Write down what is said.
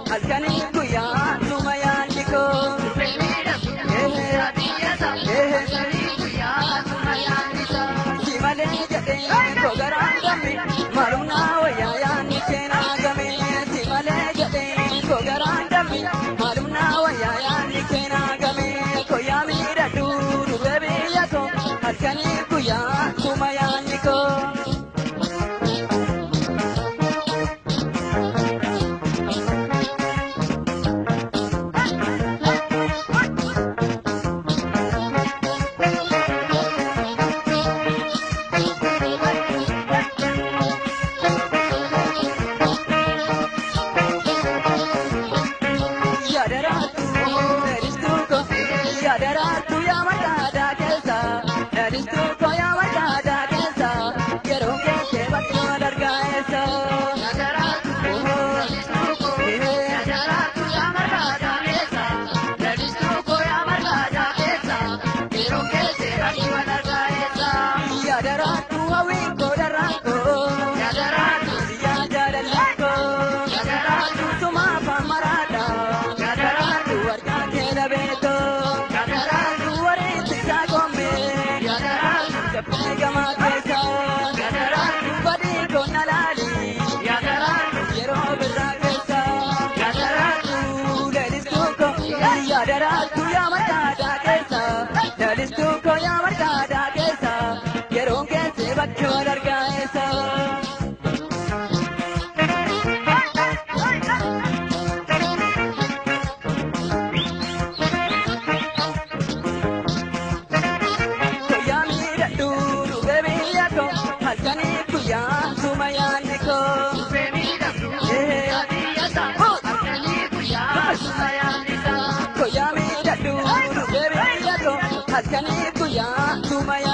halkanii guyyaa sumayaan dikoo. Simalee jedhee kogaraan gammi maalumnaa wayyaa yaanni keenaa gamee. Simalee jedhee kogaraan gammi maalumnaa wayyaa yaanni keenaa gamee. Koyaa miidhagduu dhufee biyya koo halkanii guyyaa sumayaan dikoo. Yadaratu ya margada kesa, edistu ko ya margada kesa, quiero que te vaya a largar eso. Yadaratu ya margada kesa, edistu ko ya margada kesa, quiero que te vaya a largar eso. Yadaratu awiko darako, yadaratu ya jalalako, yadaratu suma pamarada, yadaratu warga ke labeto. Yadaratu ya margada kesa, dalistu ko ya margada kesa, quiero que se vaya a largar eso. Koya mira duru bebe yako, halkani kuya sumayaan diko. Mira duru adi asa, halkani kuya sumayaan diko. Koya mira duru bebe yako, halkani kuya sumayaan.